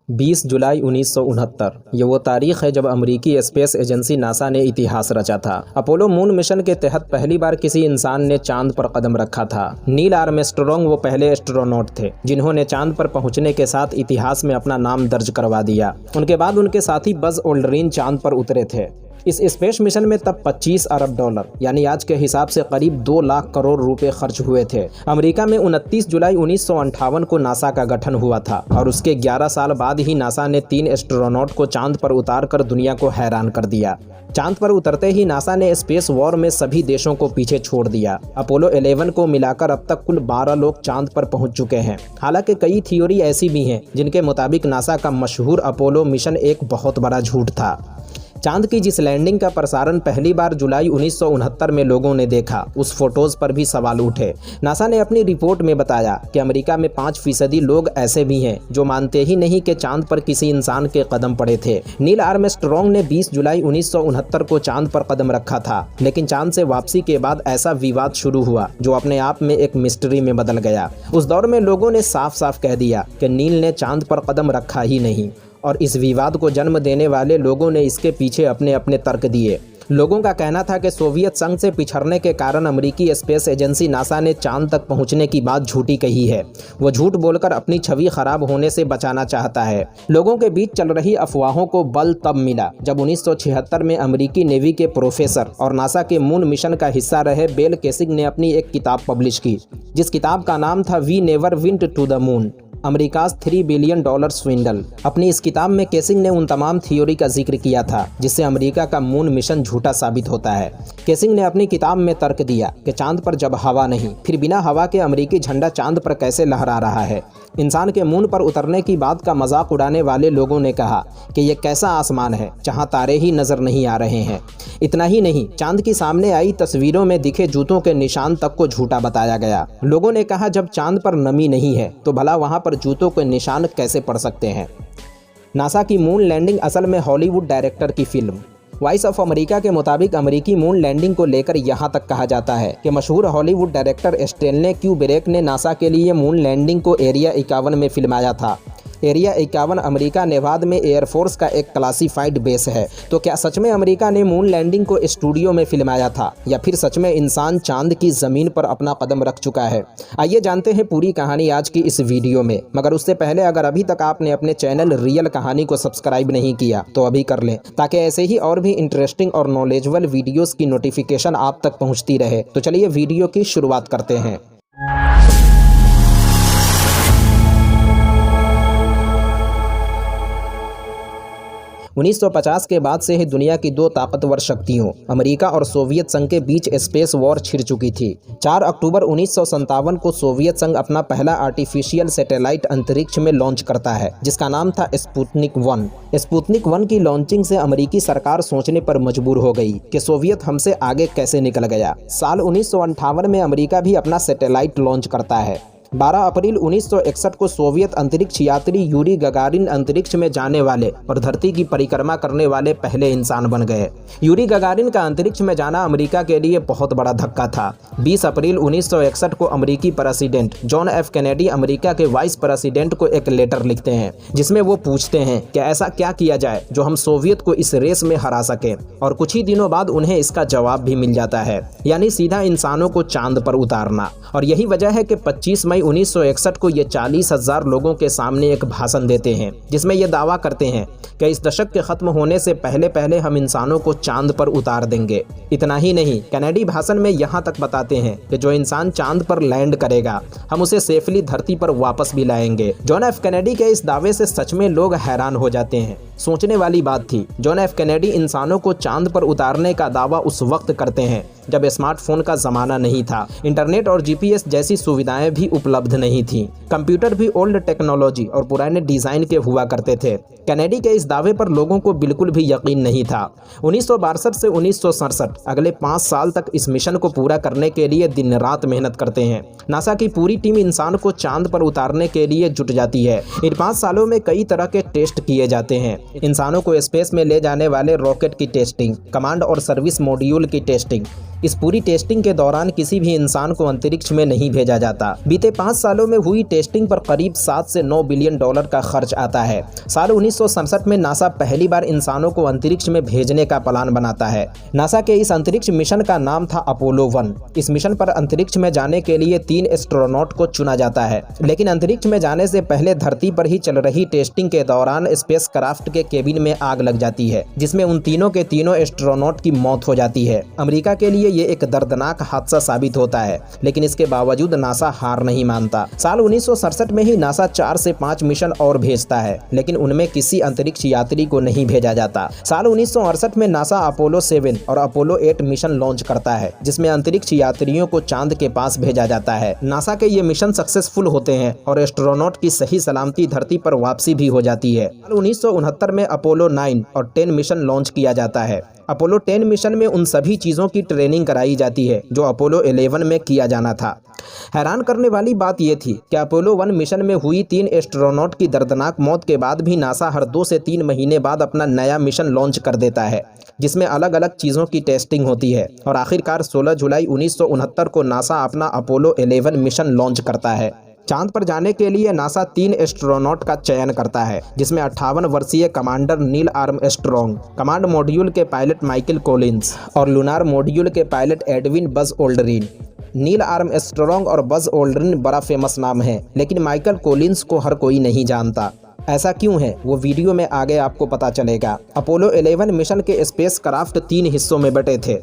20 जुलाई 1969 ये वो तारीख है जब अमेरिकी स्पेस एजेंसी नासा ने इतिहास रचा था। अपोलो मून मिशन के तहत पहली बार किसी इंसान ने चांद पर कदम रखा था। नील आर्मस्ट्रॉन्ग वो पहले एस्ट्रोनॉट थे जिन्होंने चांद पर पहुंचने के साथ इतिहास में अपना नाम दर्ज करवा दिया। उनके बाद उनके साथी बज ऑल्ड्रिन चांद पर उतरे थे। इस स्पेस मिशन में तब 25 अरब डॉलर यानी आज के हिसाब से करीब 2 लाख करोड़ रुपए खर्च हुए थे। अमेरिका में 29 जुलाई 1958 को नासा का गठन हुआ था और उसके 11 साल बाद ही नासा ने 3 एस्ट्रोनॉट को चांद पर उतारकर दुनिया को हैरान कर दिया। चांद पर उतरते ही नासा ने स्पेस वॉर में सभी देशों को पीछे छोड़ दिया। अपोलो 11 को मिलाकर अब तक कुल 12 लोग चांद पर पहुंच चुके हैं। हालांकि कई थ्योरी ऐसी भी हैं जिनके मुताबिक नासा का मशहूर अपोलो मिशन एक बहुत बड़ा झूठ था। चांद की जिस लैंडिंग का प्रसारण पहली बार जुलाई 1969 में लोगों ने देखा, उस फोटोज पर भी सवाल उठे। नासा ने अपनी रिपोर्ट में बताया कि अमेरिका में 5% लोग ऐसे भी हैं जो मानते ही नहीं कि चांद पर किसी इंसान के कदम पड़े थे। नील आर्मस्ट्रॉन्ग ने 20 जुलाई 1969 को चांद पर कदम रखा था, लेकिन चांद से वापसी के बाद ऐसा विवाद शुरू हुआ जो अपने आप में एक मिस्ट्री में बदल गया। उस दौर में लोगों ने साफ साफ कह दिया कि नील ने चांद पर कदम रखा ही नहीं, और इस विवाद को जन्म देने वाले लोगों ने इसके पीछे अपने अपने तर्क दिए। लोगों का कहना था कि सोवियत संघ से पिछड़ने के कारण अमेरिकी स्पेस एजेंसी नासा ने चांद तक पहुंचने की बात झूठी कही है। वो झूठ बोलकर अपनी छवि खराब होने से बचाना चाहता है। लोगों के बीच चल रही अफवाहों को बल तब मिला जब 1976 में अमेरिकी नेवी के प्रोफेसर और नासा के मून मिशन का हिस्सा रहे बेल केसिंग ने अपनी एक किताब पब्लिश की, जिस किताब का नाम था we never went to the moon, America's $3 billion swindle. अपनी इस किताब में केसिंग ने उन तमाम थ्योरी का जिक्र किया था जिससे अमेरिका का मून मिशन झूठा साबित होता है। केसिंग ने अपनी किताब में तर्क दिया कि चांद पर जब हवा नहीं, फिर बिना हवा के अमेरिकी झंडा चांद पर कैसे लहरा रहा है। इंसान के मून पर उतरने की बात का मजाक उड़ाने वाले लोगों ने कहा कि यह कैसा आसमान है जहां तारे ही नजर नहीं आ रहे हैं। इतना ही नहीं, चांद की सामने आई तस्वीरों में दिखे जूतों के निशान तक को झूठा बताया गया। लोगों ने कहा जब चांद पर नमी नहीं है तो भला वहां पर जूतों के निशान कैसे पड़ सकते हैं। नासा की मून लैंडिंग असल में हॉलीवुड डायरेक्टर की फिल्म वॉइस ऑफ अमेरिका के मुताबिक अमेरिकी मून लैंडिंग को लेकर यहां तक कहा जाता है कि मशहूर हॉलीवुड डायरेक्टर स्टेनले क्यूब्रिक ने नासा के लिए मून लैंडिंग को एरिया 51 में फिल्माया था। एरिया 51 अमेरिका नेवाद में एयरफोर्स का एक क्लासिफाइड बेस है। तो क्या सच में अमेरिका ने मून लैंडिंग को स्टूडियो में फिल्माया था, या फिर सच में इंसान चांद की ज़मीन पर अपना कदम रख चुका है? आइए जानते हैं पूरी कहानी आज की इस वीडियो में। मगर उससे पहले अगर अभी तक आपने अपने चैनल रियल कहानी को सब्सक्राइब नहीं किया तो अभी कर लें, ताकि ऐसे ही और भी इंटरेस्टिंग और नॉलेजेबल वीडियोज़ की नोटिफिकेशन आप तक पहुँचती रहे। तो चलिए वीडियो की शुरुआत करते हैं। 1950 के बाद से ही दुनिया की 2 ताकतवर शक्तियों अमेरिका और सोवियत संघ के बीच स्पेस वॉर छिड़ चुकी थी। 4 अक्टूबर 1957 को सोवियत संघ अपना पहला आर्टिफिशियल सैटेलाइट अंतरिक्ष में लॉन्च करता है, जिसका नाम था स्पुतनिक 1। स्पुतनिक 1 की लॉन्चिंग से अमेरिकी सरकार सोचने पर मजबूर हो गई कि सोवियत हमसे आगे कैसे निकल गया। साल 1958 में अमेरिका भी अपना सैटेलाइट लॉन्च करता है। 12 अप्रैल 1961 को सोवियत अंतरिक्ष यात्री यूरी गगारिन अंतरिक्ष में जाने वाले और धरती की परिक्रमा करने वाले पहले इंसान बन गए। यूरी गगारिन का अंतरिक्ष में जाना अमेरिका के लिए बहुत बड़ा धक्का था। 20 अप्रैल 1961 को अमेरिकी president John F Kennedy America के वाइस प्रेसिडेंट को एक लेटर लिखते हैं, जिसमें वो पूछते हैं कि ऐसा क्या किया जाए जो हम सोवियत को इस रेस में हरा सकें। और कुछ ही दिनों बाद उन्हें इसका जवाब भी मिल जाता है, यानी सीधा इंसानों को चांद पर उतारना। और यही वजह है कि 25 मई 1961 को ये 40,000 लोगों के सामने एक भाषण देते हैं, जिसमें ये दावा करते हैं कि इस दशक के खत्म होने से पहले पहले हम इंसानों को चांद पर उतार देंगे। इतना ही नहीं, कैनेडी भाषण में यहाँ तक बताते हैं कि जो इंसान चांद पर लैंड करेगा हम उसे सेफली धरती पर वापस भी लाएंगे। जॉन एफ कैनेडी के इस दावे से सच में लोग हैरान हो जाते हैं। सोचने वाली बात थी, जॉन एफ कैनेडी इंसानों को चांद पर उतारने का दावा उस वक्त करते हैं जब स्मार्टफोन का जमाना नहीं था, इंटरनेट और जीपीएस जैसी सुविधाएं भी उपलब्ध नहीं थीं। कंप्यूटर भी ओल्ड टेक्नोलॉजी और पुराने डिजाइन के हुआ करते थे। कैनेडी के इस दावे पर लोगों को बिल्कुल भी यकीन नहीं था। 1962 से 1967 अगले 5 साल तक इस मिशन को पूरा करने के लिए दिन रात मेहनत करते हैं। नासा की पूरी टीम इंसान को चांद पर उतारने के लिए जुट जाती है। इन 5 सालों में कई तरह के टेस्ट किए जाते हैं। इंसानों को स्पेस में ले जाने वाले रॉकेट की टेस्टिंग, कमांड और सर्विस मॉड्यूल की टेस्टिंग, इस पूरी टेस्टिंग के दौरान किसी भी इंसान को अंतरिक्ष में नहीं भेजा जाता। बीते 5 सालों में हुई टेस्टिंग पर करीब 7 से 9 बिलियन डॉलर का खर्च आता है। साल 1967 में नासा पहली बार इंसानों को अंतरिक्ष में भेजने का प्लान बनाता है। नासा के इस अंतरिक्ष मिशन का नाम था अपोलो 1। इस मिशन पर अंतरिक्ष में जाने के लिए 3 एस्ट्रोनॉट को चुना जाता है, लेकिन अंतरिक्ष में जाने से पहले धरती पर ही चल रही टेस्टिंग के दौरान स्पेस क्राफ्ट के केबिन में आग लग जाती है, जिसमें उन तीनों के तीनों एस्ट्रोनॉट की मौत हो जाती है। अमेरिका के लिए ये एक दर्दनाक हादसा साबित होता है, लेकिन इसके बावजूद नासा हार नहीं मानता। साल 1967 में ही नासा 4 से 5 मिशन और भेजता है, लेकिन उनमें किसी अंतरिक्ष यात्री को नहीं भेजा जाता। साल 1968 में नासा अपोलो 7 और अपोलो 8 मिशन लॉन्च करता है, जिसमें अंतरिक्ष यात्रियों को चांद के पास भेजा जाता है। नासा के ये मिशन सक्सेसफुल होते हैं और एस्ट्रोनॉट की सही सलामती धरती पर वापसी भी हो जाती है। साल 1969 में अपोलो 9 और 10 मिशन लॉन्च किया जाता है। अपोलो 10 मिशन में उन सभी चीज़ों की ट्रेनिंग कराई जाती है जो अपोलो 11 में किया जाना था। हैरान करने वाली बात यह थी कि अपोलो 1 मिशन में हुई 3 एस्ट्रोनॉट की दर्दनाक मौत के बाद भी नासा हर 2 से 3 महीने बाद अपना नया मिशन लॉन्च कर देता है, जिसमें अलग अलग चीज़ों की टेस्टिंग होती है। और आखिरकार 16 जुलाई 1969 को नासा अपना अपोलो 11 मिशन लॉन्च करता है। चांद पर जाने के लिए नासा 3 एस्ट्रोनॉट का चयन करता है, जिसमें 58 वर्षीय commander Neil Armstrong, command module के पायलट माइकल कॉलिंस और लूनार मॉड्यूल के पायलट एडविन बज ओल्ड्रिन। नील आर्मस्ट्रॉन्ग और बज ओल्ड्रिन बड़ा फेमस नाम है, लेकिन माइकल कॉलिंस को हर कोई नहीं जानता। ऐसा क्यों है वो वीडियो में आगे आपको पता चलेगा। अपोलो 11 मिशन के स्पेस क्राफ्ट 3 हिस्सों में बटे थे।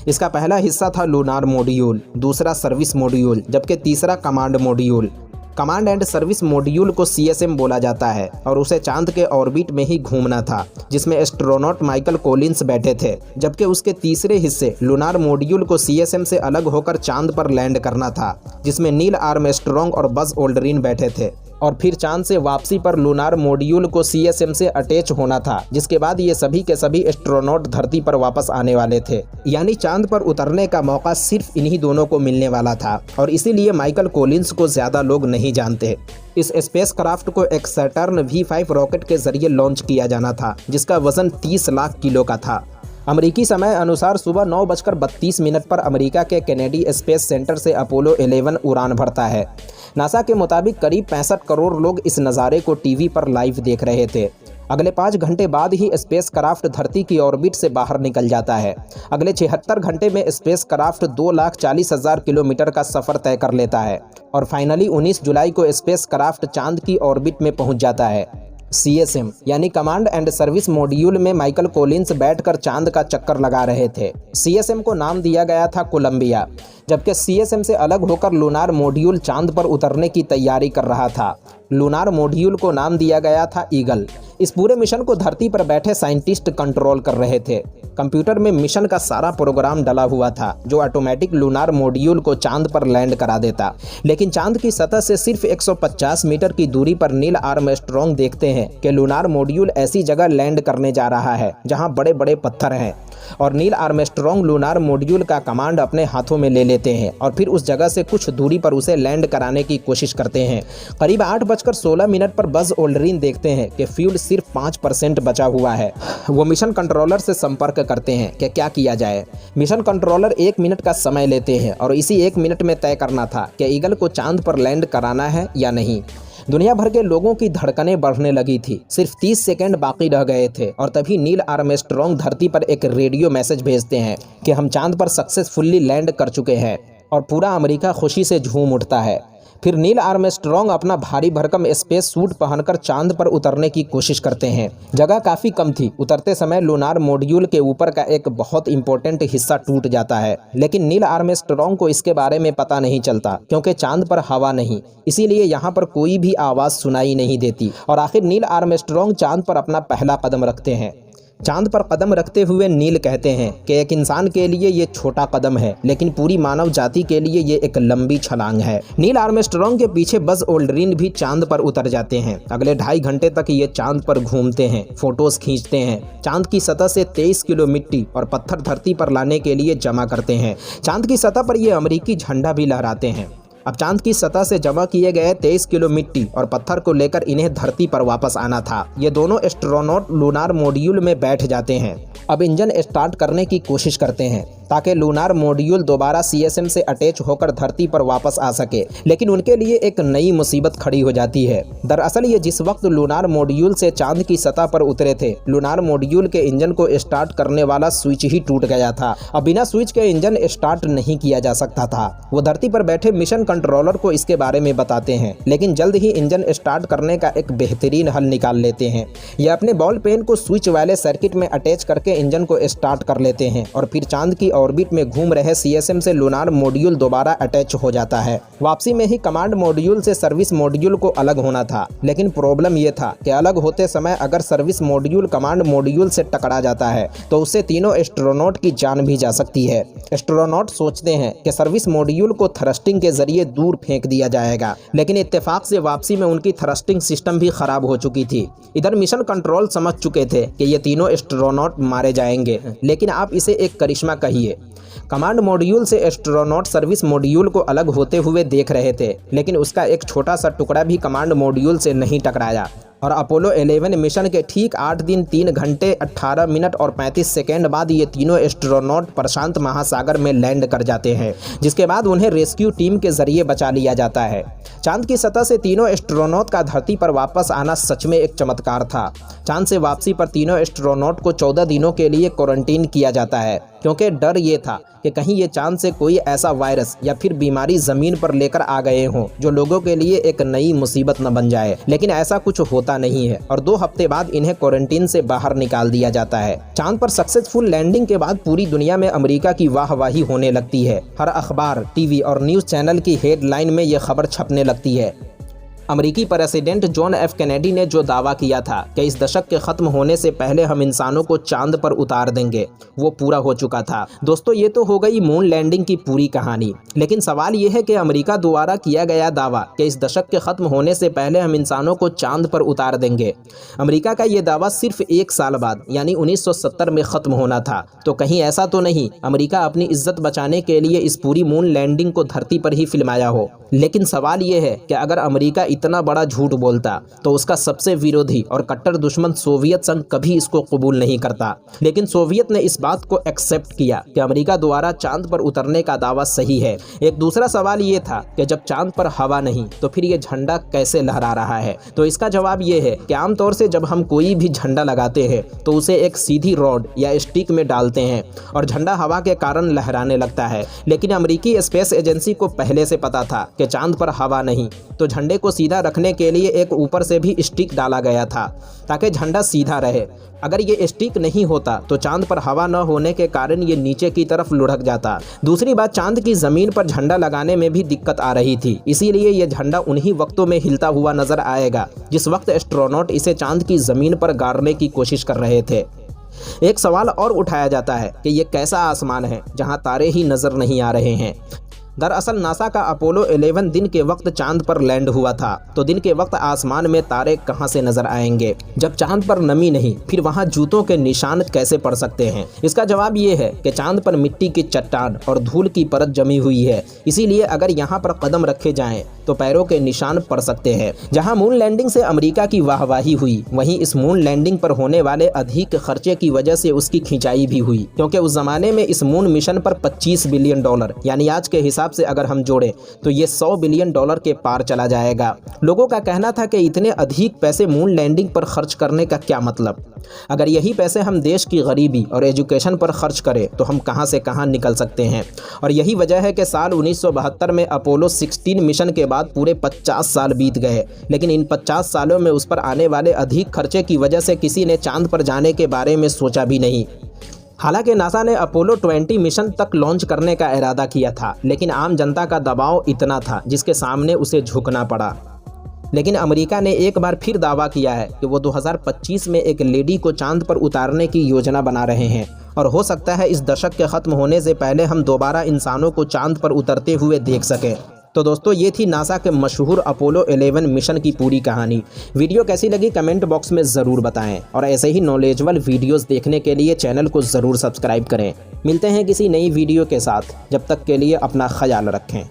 इसका पहला हिस्सा था लूनार मॉड्यूल, दूसरा सर्विस मॉड्यूल, जबकि तीसरा command module. Command and service module को CSM बोला जाता है और उसे चांद के ऑर्बिट में ही घूमना था, जिसमें एस्ट्रोनॉट माइकल कॉलिंस बैठे थे। जबकि उसके तीसरे हिस्से लूनार मॉड्यूल को CSM से अलग होकर चांद पर लैंड करना था, जिसमें नील आर्मस्ट्रॉन्ग और बज ओल्ड्रिन बैठे थे। और फिर चांद से वापसी पर लूनार मॉड्यूल को CSM से अटैच होना था, जिसके बाद ये सभी के सभी एस्ट्रोनॉट धरती पर वापस आने वाले थे। यानी चांद पर उतरने का मौका सिर्फ इन्हीं दोनों को मिलने वाला था, और इसीलिए माइकल कॉलिंस को ज़्यादा लोग नहीं जानते। इस स्पेस क्राफ्ट को एक सैटर्न V5 रॉकेट के जरिए लॉन्च किया जाना था, जिसका वजन 30 लाख किलो का था। अमेरिकी समय अनुसार सुबह 9:32 पर अमेरिका के केनेडी स्पेस सेंटर से अपोलो 11 उड़ान भरता है। नासा के मुताबिक करीब 65 करोड़ लोग इस नज़ारे को टीवी पर लाइव देख रहे थे। अगले 5 घंटे बाद ही स्पेस क्राफ्ट धरती की ऑर्बिट से बाहर निकल जाता है। अगले 76 घंटे में स्पेस क्राफ्ट 2,40,000 किलोमीटर का सफ़र तय कर लेता है और फाइनली 19 जुलाई को स्पेस क्राफ्ट चांद की ऑर्बिट में पहुंच जाता है। CSM यानी कमांड एंड सर्विस मॉड्यूल में माइकल कॉलिंस बैठकर चांद का चक्कर लगा रहे थे। CSM को नाम दिया गया था कोलंबिया, जबकि CSM से अलग होकर लूनार मॉड्यूल चांद पर उतरने की तैयारी कर रहा था। लूनार मॉड्यूल को नाम दिया गया था ईगल। इस पूरे मिशन को धरती पर बैठे साइंटिस्ट कंट्रोल कर रहे थे। कंप्यूटर में मिशन का सारा प्रोग्राम डला हुआ था, जो ऑटोमेटिक लूनार मॉड्यूल को चांद पर लैंड करा देता। लेकिन चांद की सतह से सिर्फ 150 मीटर की दूरी पर नील आर्मस्ट्रॉन्ग देखते हैं कि लूनार मॉड्यूल ऐसी जगह लैंड करने जा रहा है जहां बड़े बड़े पत्थर हैं, और नील आर्मस्ट्रॉन्ग लूनार मॉड्यूल का कमांड अपने हाथों में ले लेते हैं और फिर उस जगह से कुछ दूरी पर उसे लैंड कराने की कोशिश करते हैं। करीब 8:16 पर बज ओल्ड्रिन देखते हैं कि फ्यूल सिर्फ 5% बचा हुआ है। वो मिशन कंट्रोलर से संपर्क करते हैं कि क्या किया जाए। मिशन कंट्रोलर 1 मिनट का समय लेते हैं और इसी 1 मिनट में तय करना था कि ईगल को चांद पर लैंड कराना है या नहीं। दुनिया भर के लोगों की धड़कनें बढ़ने लगी थी। सिर्फ 30 सेकंड बाकी रह गए थे और तभी नील आर्मस्ट्रॉन्ग धरती पर एक रेडियो मैसेज भेजते हैं कि हम चांद पर सक्सेसफुली लैंड कर चुके हैं, और पूरा अमेरिका खुशी से झूम उठता है। फिर नील आर्मस्ट्रॉन्ग अपना भारी भरकम स्पेस सूट पहनकर चांद पर उतरने की कोशिश करते हैं। जगह काफ़ी कम थी। उतरते समय लूनार मॉड्यूल के ऊपर का एक बहुत इंपॉर्टेंट हिस्सा टूट जाता है, लेकिन नील आर्मस्ट्रॉन्ग को इसके बारे में पता नहीं चलता, क्योंकि चांद पर हवा नहीं, इसीलिए यहाँ पर कोई भी आवाज़ सुनाई नहीं देती। और आखिर नील आर्मस्ट्रॉन्ग चांद पर अपना पहला कदम रखते हैं। चांद पर कदम रखते हुए नील कहते हैं कि एक इंसान के लिए ये छोटा कदम है, लेकिन पूरी मानव जाति के लिए ये एक लंबी छलांग है। नील आर्मस्ट्रॉन्ग के पीछे बज ओल्ड्रिन भी चांद पर उतर जाते हैं। अगले 2.5 घंटे तक ये चांद पर घूमते हैं, फोटोज खींचते हैं। चांद की सतह से 23 किलो मिट्टी और पत्थर धरती पर लाने के लिए जमा करते हैं। चांद की सतह पर ये अमेरिकी झंडा भी लहराते हैं। अब चांद की सतह से जमा किए गए 23 किलो मिट्टी और पत्थर को लेकर इन्हें धरती पर वापस आना था। ये दोनों एस्ट्रोनॉट लूनार मॉड्यूल में बैठ जाते हैं। अब इंजन स्टार्ट करने की कोशिश करते हैं ताकि लूनार मॉड्यूल दोबारा CSM से अटैच होकर धरती पर वापस आ सके। लेकिन उनके लिए एक नई मुसीबत खड़ी हो जाती है। दरअसल ये जिस वक्त लूनार मॉड्यूल से चांद की सतह पर उतरे थे, लूनार मॉड्यूल के इंजन को स्टार्ट करने वाला स्विच ही टूट गया था। अब बिना स्विच के इंजन स्टार्ट नहीं किया जा सकता था। वो धरती पर बैठे मिशन कंट्रोलर को इसके बारे में बताते हैं, लेकिन जल्द ही इंजन स्टार्ट करने का एक बेहतरीन हल निकाल लेते हैं। ये अपने बॉल पेन को स्विच वाले सर्किट में अटैच करके इंजन को स्टार्ट कर लेते हैं और फिर चांद की ऑर्बिट में घूम रहे CSM से लूनार मॉड्यूल दोबारा अटैच हो जाता है। वापसी में ही कमांड मॉड्यूल से सर्विस मॉड्यूल को अलग होना था, लेकिन प्रॉब्लम यह था कि अलग होते समय अगर सर्विस मॉड्यूल कमांड मॉड्यूल से टकरा जाता है तो उससे तीनों एस्ट्रोनॉट की जान भी जा सकती है। एस्ट्रोनॉट सोचते हैं कि सर्विस मॉड्यूल को थ्रस्टिंग के जरिए दूर फेंक दिया जाएगा, लेकिन इत्तेफाक से वापसी में उनकी थ्रस्टिंग सिस्टम भी खराब हो चुकी थी। इधर मिशन कंट्रोल समझ चुके थे कि ये तीनों एस्ट्रोनॉट मारे जाएंगे, लेकिन आप इसे एक करिश्मा कहिए। कमांड मॉड्यूल से एस्ट्रोनॉट सर्विस मॉड्यूल को अलग होते हुए देख रहे थे, लेकिन उसका एक छोटा सा टुकड़ा भी कमांड मॉड्यूल से नहीं टकराया और अपोलो 11 मिशन के ठीक 8 दिन 3 घंटे 18 मिनट और 35 सेकेंड बाद ये तीनों एस्ट्रोनॉट प्रशांत महासागर में लैंड कर जाते हैं, जिसके बाद उन्हें रेस्क्यू टीम के जरिए बचा लिया जाता है। चांद की सतह से तीनों एस्ट्रोनॉट का धरती पर वापस आना सच में एक चमत्कार था। चांद से वापसी पर तीनों एस्ट्रोनॉट को 14 दिनों के लिए क्वारंटीन किया जाता है, क्योंकि डर ये था कि कहीं ये चांद से कोई ऐसा वायरस या फिर बीमारी ज़मीन पर लेकर आ गए हों जो लोगों के लिए एक नई मुसीबत न बन जाए। लेकिन ऐसा कुछ होता नहीं है और 2 हफ्ते बाद इन्हें क्वारंटीन से बाहर निकाल दिया जाता है। चांद पर सक्सेसफुल लैंडिंग के बाद पूरी दुनिया में अमेरिका की वाहवाही होने लगती है। हर अखबार, टीवी और न्यूज़ चैनल की हेडलाइन में ये खबर छपने लगती है। अमेरिकी प्रेसिडेंट जॉन एफ कैनेडी ने जो दावा किया था कि इस दशक के ख़त्म होने से पहले हम इंसानों को चांद पर उतार देंगे, वो पूरा हो चुका था। दोस्तों, ये तो हो गई मून लैंडिंग की पूरी कहानी, लेकिन सवाल ये है कि अमेरिका द्वारा किया गया दावा कि इस दशक के ख़त्म होने से पहले हम इंसानों को चांद पर उतार देंगे, अमेरिका का ये दावा सिर्फ 1 साल बाद यानी 1970 में ख़त्म होना था। तो कहीं ऐसा तो नहीं अमेरिका अपनी इज्जत बचाने के लिए इस पूरी मून लैंडिंग को धरती पर ही फिल्माया हो? लेकिन सवाल ये है कि अगर अमेरिका इतना बड़ा झूठ बोलता तो उसका सबसे विरोधी और कट्टर दुश्मन सोवियत संघ कभी इसको कबूल नहीं करता। लेकिन सोवियत ने इस बात को एक्सेप्ट किया कि अमेरिका द्वारा चांद पर उतरने का दावा सही है। एक दूसरा सवाल ये था कि जब चांद पर हवा नहीं तो फिर ये झंडा कैसे लहरा रहा है? तो इसका जवाब ये है कि आमतौर से जब हम कोई भी झंडा लगाते हैं तो उसे एक सीधी रॉड या स्टिक में डालते हैं और झंडा हवा के कारण लहराने लगता है। लेकिन अमेरिकी स्पेस एजेंसी को पहले से पता था कि चांद पर हवा नहीं, तो झंडे को सीधा रखने के लिए एक ऊपर से भी स्टिक डाला गया था ताकि झंडा सीधा रहे। अगर ये स्टिक नहीं होता तो चांद पर हवा न होने के कारण ये नीचे की तरफ लुढ़क जाता। दूसरी बात, चांद की जमीन पर झंडा लगाने में भी दिक्कत आ रही थी, इसीलिए ये झंडा उन्हीं वक्तों में हिलता हुआ नजर आएगा जिस वक्त एस्ट्रोनॉट इसे चांद की जमीन पर गाड़ने की कोशिश कर रहे थे। एक सवाल और उठाया जाता है कि ये कैसा आसमान है जहां तारे ही नजर नहीं आ रहे हैं। दरअसल नासा का अपोलो 11 दिन के वक्त चांद पर लैंड हुआ था, तो दिन के वक्त आसमान में तारे कहां से नजर आएंगे? जब चांद पर नमी नहीं, फिर वहां जूतों के निशान कैसे पड़ सकते हैं? इसका जवाब ये है कि चांद पर मिट्टी की चट्टान और धूल की परत जमी हुई है, इसीलिए अगर यहाँ पर कदम रखे जाएं तो पैरों के निशान पड़ सकते हैं। जहां मून लैंडिंग से अमेरिका की वाहवाही हुई, वहीं इस मून लैंडिंग पर होने वाले अधिक खर्चे की वजह से उसकी खिंचाई भी हुई, क्योंकि उस जमाने में इस मून मिशन पर $25 बिलियन यानी आज के हिसाब से अगर हम जोड़े तो ये $100 बिलियन के पार चला जाएगा। लोगों का कहना था कि इतने अधिक पैसे मून लैंडिंग पर खर्च करने का क्या मतलब? अगर यही पैसे हम देश की गरीबी और एजुकेशन पर खर्च करें तो हम कहां से कहां निकल सकते हैं। और यही वजह है कि साल 1972 में अपोलो 16 मिशन के बाद पूरे 50 साल बीत गए, लेकिन इन 50 सालों में उस पर आने वाले अधिक खर्चे की वजह से किसी ने चांद पर जाने के बारे में सोचा भी नहीं। हालांकि नासा ने अपोलो 20 मिशन तक लॉन्च करने का इरादा किया था, लेकिन आम जनता का दबाव इतना था जिसके सामने उसे झुकना पड़ा। लेकिन अमेरिका ने एक बार फिर दावा किया है कि वो 2025 में एक लेडी को चांद पर उतारने की योजना बना रहे हैं और हो सकता है इस दशक के ख़त्म होने से पहले हम दोबारा इंसानों को चांद पर उतरते हुए देख सकें। तो दोस्तों, ये थी नासा के मशहूर अपोलो 11 मिशन की पूरी कहानी। वीडियो कैसी लगी कमेंट बॉक्स में ज़रूर बताएं और ऐसे ही नॉलेजेबल वीडियोस देखने के लिए चैनल को ज़रूर सब्सक्राइब करें। मिलते हैं किसी नई वीडियो के साथ, जब तक के लिए अपना ख्याल रखें।